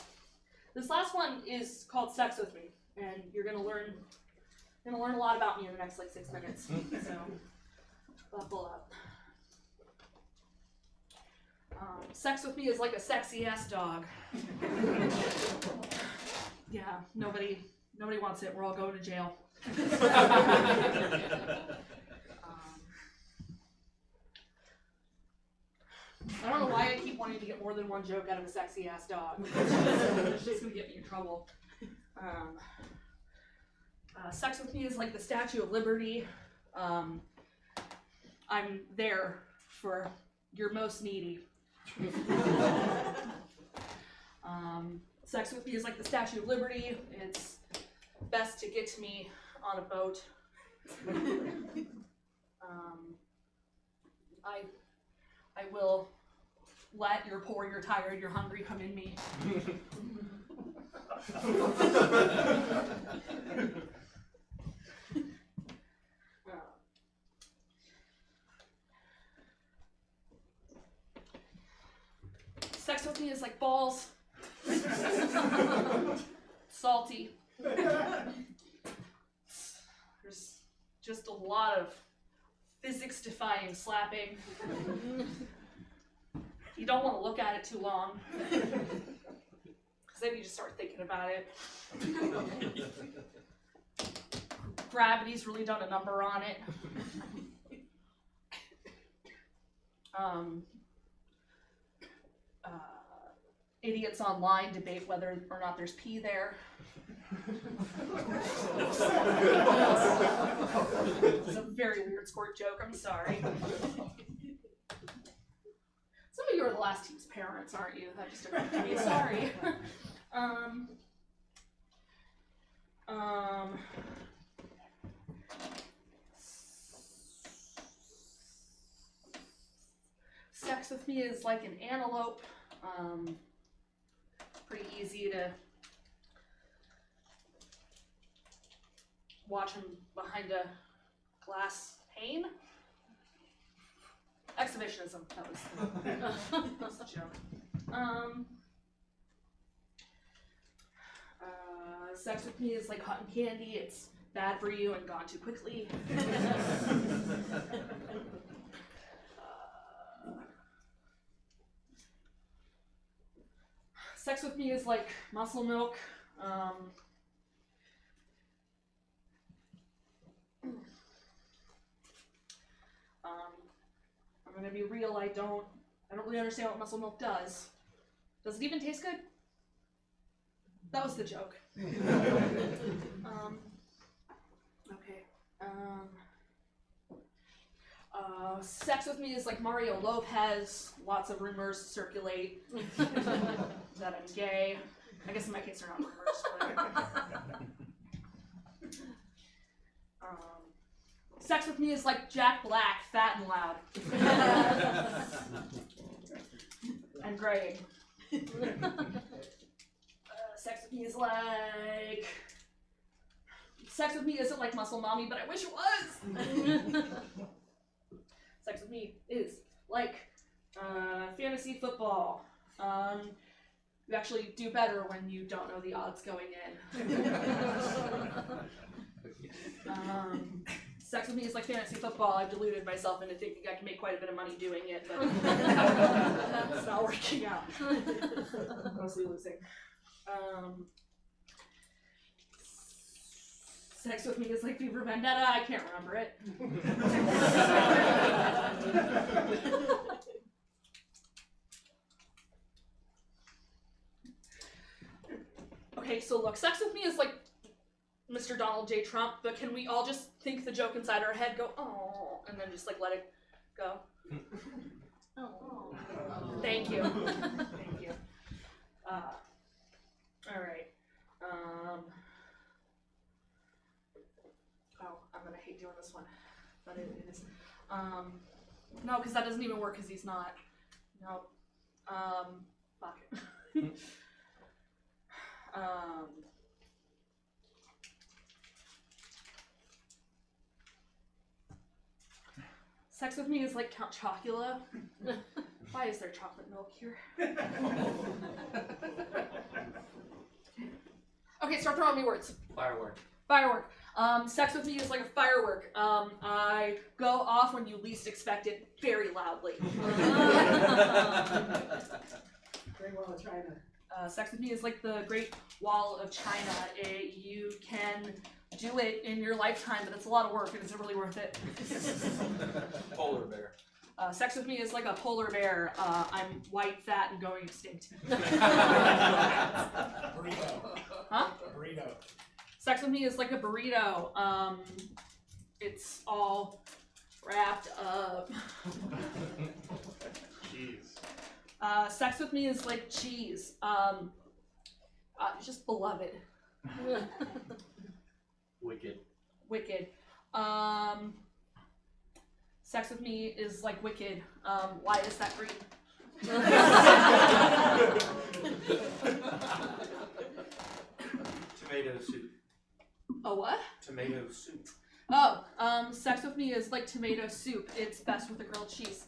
S10: this last one is called "Sex with Me," and you're gonna learn a lot about me in the next like 6 minutes. So buckle up. Sex with me is like a sexy ass dog. Yeah, nobody wants it. We're all going to jail. I don't know why I keep wanting to get more than one joke out of a sexy ass dog. It's just gonna get me in trouble. Sex with me is like the Statue of Liberty. I'm there for your most needy. Sex with me is like the Statue of Liberty. It's best to get to me on a boat. I will let you're poor, you're tired, you're hungry come in me. Sex with me is like balls. Salty. There's just a lot of physics-defying slapping. You don't want to look at it too long, because then you just start thinking about it. Gravity's really done a number on it. Idiots online debate whether or not there's pee there. It's a very weird squirt joke, I'm sorry. Some of you are the last team's parents, aren't you? That just occurred to me, sorry. Sex with me is like an antelope. Pretty easy to watch him behind a glass pane. Exhibitionism, that was the joke. Sex with me is like cotton candy. It's bad for you and gone too quickly. Sex with me is like muscle milk. I'm gonna be real. I don't really understand what muscle milk does. Does it even taste good? That was the joke. Okay. Sex with me is like Mario Lopez. Lots of rumors circulate that I'm gay. I guess in my case they're not rumors. But, sex with me is like Jack Black, fat and loud. And graying. Sex with me is like... Sex with me isn't like Muscle Mommy, but I wish it was! Sex with me is like fantasy football. You actually do better when you don't know the odds going in. Sex with me is like fantasy football. I've deluded myself into thinking I can make quite a bit of money doing it, but it's not working out. Mostly losing. Sex with me is like V for Vendetta. I can't remember it. Okay, so look, sex with me is like Mr. Donald J. Trump, but can we all just think the joke inside our head, go, oh, and then just like let it go? Oh. Thank you. Thank you. All right. Oh, I'm gonna hate doing this one, but it is. No, because that doesn't even work because he's not. No. Fuck it. Sex with me is like Count Chocula. Why is there chocolate milk here? Okay, start throwing me words.
S9: Firework.
S10: Firework. Sex with me is like a firework. I go off when you least expect it, very loudly.
S11: Great Wall of China.
S10: Sex with me is like the Great Wall of China. You can do it in your lifetime, but it's a lot of work, and it's really worth it.
S9: Polar bear.
S10: Sex with me is like a polar bear. I'm white, fat, and going extinct.
S11: Burrito.
S10: Huh?
S11: Burrito.
S10: Sex with me is like a burrito. It's all wrapped up.
S1: Jeez.
S10: Sex with me is like cheese. Just beloved.
S9: Wicked.
S10: Wicked. Sex with me is like wicked. Why is that green?
S9: Tomato soup.
S10: A what?
S9: Tomato soup.
S10: Oh, sex with me is like tomato soup. It's best with a grilled cheese.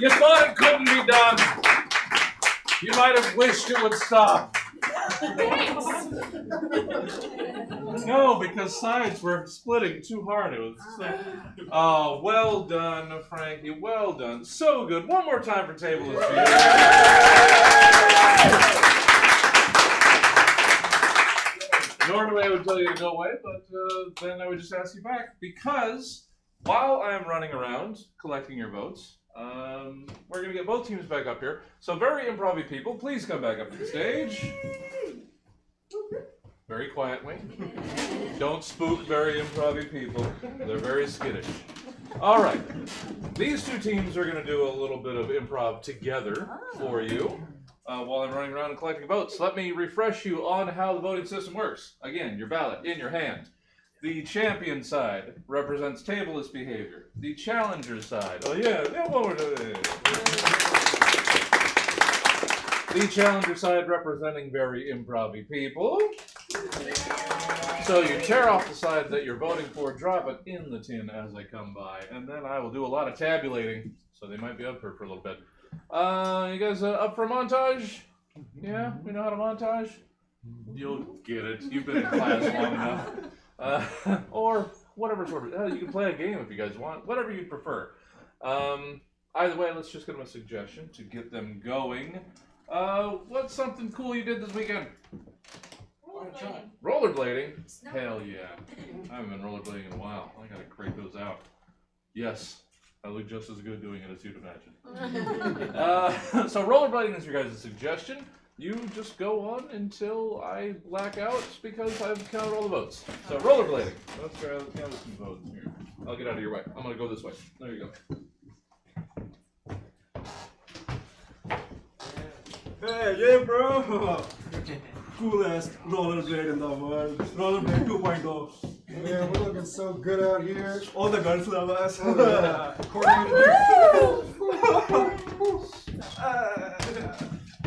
S5: You thought it couldn't be done. You might have wished it would stop. No, because sides were splitting too hard. It was oh, well done, Frankie. Well done. So good. One more time for Table of Fear. Normally I would tell you to go away, but then I would just ask you back because while I am running around collecting your votes, we're going to get both teams back up here. So very improv-y people, please come back up to the stage. Very quietly. Don't spook very improv-y people. They're very skittish. All right. These two teams are going to do a little bit of improv together for you while I'm running around and collecting votes. Let me refresh you on how the voting system works. Again, your ballot in your hand. The champion side represents tableless behavior. The challenger side, the challenger side representing very improv-y people. So you tear off the side that you're voting for, drop it in the tin as I come by, and then I will do a lot of tabulating, so they might be up here for a little bit. You guys up for a montage? Yeah, we know how to montage? You'll get it. You've been in class long enough. Or whatever sort of, you can play a game if you guys want, whatever you prefer. Either way, let's just give them a suggestion to get them going. What's something cool you did this weekend? Rollerblading? Hell yeah. I haven't been rollerblading in a while. I gotta crank those out. Yes, I look just as good doing it as you'd imagine. So rollerblading is your guys' suggestion. You just go on until I black out because I've counted all the votes. So rollerblading. Let's gather some votes here. I'll get out of your way. I'm gonna go this way. There you go.
S3: Hey, yeah, bro. Coolest rollerblade in the world. Rollerblade 2.0.
S8: Yeah, we're looking so good out here.
S3: All the girls love us.
S8: Oh, yeah.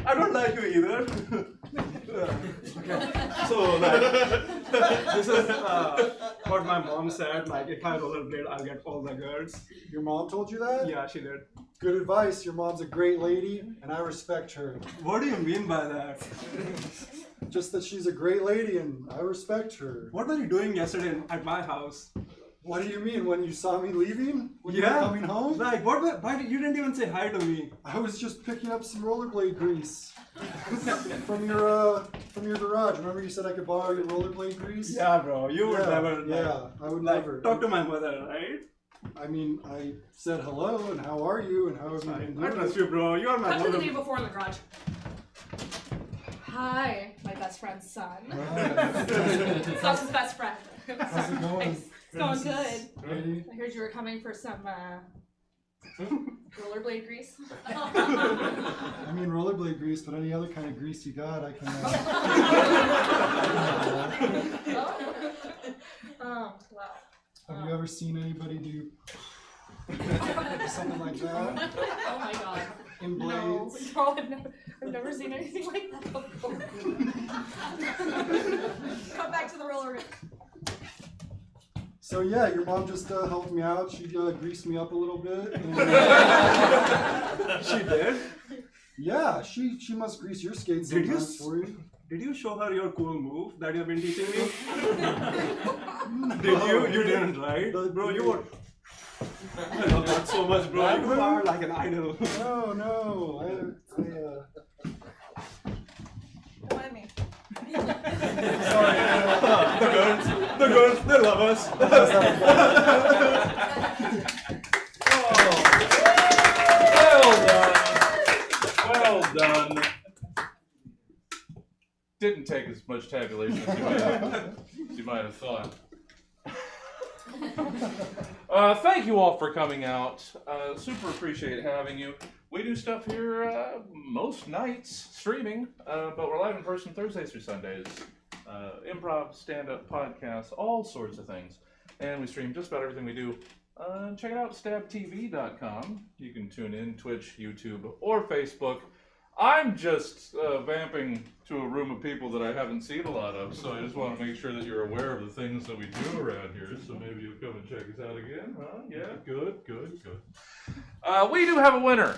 S3: I don't like you either. Okay. So, like, this is what my mom said. Like, if I rollerblade, I'll get all the girls.
S8: Your mom told you that?
S3: Yeah, she did.
S8: Good advice. Your mom's a great lady, and I respect her.
S3: What do you mean by that?
S8: Just that she's a great lady, and I respect her.
S3: What were you doing yesterday at my house?
S8: What do you mean? When you saw me leaving? When you were coming home?
S3: Like, why you didn't even say hi to me?
S8: I was just picking up some rollerblade grease from your garage. Remember you said I could borrow your rollerblade grease?
S3: Yeah, bro. You would never.
S8: Yeah, I would never.
S3: Talk to my mother, right?
S8: I mean, I said hello and how are you and how have you been
S3: I
S8: doing?
S3: trust you, bro. You are my
S10: Cut to the
S3: mother.
S10: day before in the garage. Hi, my best friend's son.
S8: Hi.
S10: Sauce's best friend.
S8: How's it going?
S10: It's going good.
S8: Ready?
S10: I heard you were coming for some rollerblade grease.
S8: I mean rollerblade grease, but any other kind of grease you got, I can.
S10: Oh, wow.
S8: Have you ever seen anybody do something like that?
S10: Oh my god.
S8: In
S10: No,
S8: blades?
S10: no, I've never seen anything like that before. Come back to the roller rink.
S8: So yeah, your mom just helped me out. She greased me up a little bit. And,
S3: She did?
S8: yeah, she must grease your skates
S3: Did you
S8: sometimes for you.
S3: Did you show her your cool move that you've been teaching me? Did you? You didn't, right? Bro, you were. I love that so much, bro. You are like an idol.
S8: No,
S2: Don't mind me.
S8: sorry.
S3: The girls, they love us.
S5: Well done. Didn't take as much tabulation as you might have thought. Thank you all for coming out. Super appreciate having you. We do stuff here most nights streaming, but we're live in person Thursdays through Sundays. Improv, stand-up, podcasts, all sorts of things. And we stream just about everything we do. Check it out, stabtv.com. You can tune in, Twitch, YouTube, or Facebook. I'm just vamping to a room of people that I haven't seen a lot of, so I just want to make sure that you're aware of the things that we do around here, so maybe you'll come and check us out again, huh? Yeah, good. We do have a winner.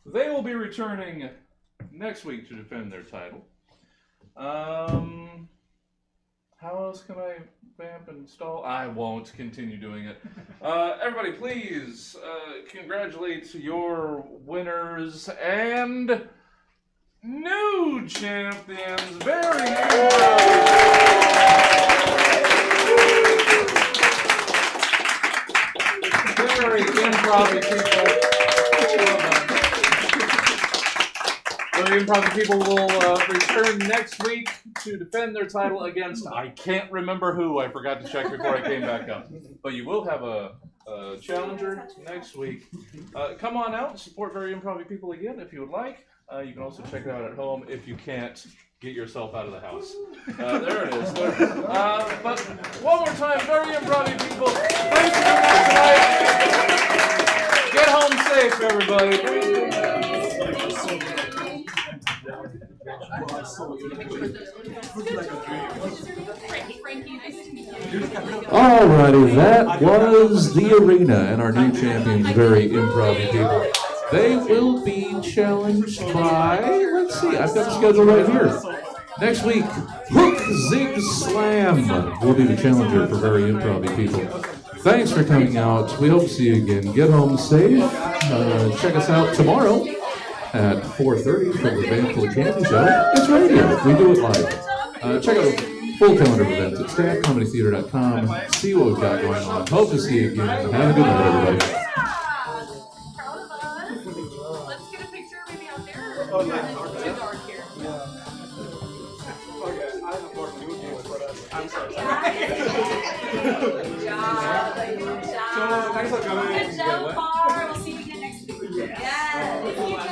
S5: They will be returning next week to defend their title. How else can I vamp and stall? I won't continue doing it. Everybody, please congratulate your winners and new champions. Very improv people. So the improv people will return next week to defend their title against, I can't remember who, I forgot to check before I came back up. But you will have a challenger next week. Come on out, support Very Improv people again if you would like. You can also check it out at home if you can't get yourself out of the house. There it is. But one more time, Very Improv people, thanks for coming out tonight. Get home safe, everybody.
S4: Alrighty, that was the arena and our new champions, Very Improv people. They will be challenged by, let's see, I've got the schedule right here. Next week, Hook Zig Slam will be the challenger for Very Improv people. Thanks for coming out. We hope to see you again. Get home safe. Check us out tomorrow at 4:30 for the Vanful Candy Show. It's radio. We do it live. Check out a full calendar of events at standcomedytheater.com. See what we've got going on. Hope to see you again. Have a good night, everybody.
S10: Let's get a picture maybe out there.
S3: Oh, yeah.
S10: Too dark here.
S3: Okay, I have got new games for us. I'm sorry.
S10: Good job.
S3: So, thanks for coming.
S10: Good job, Par. We'll see you again next week. Yes.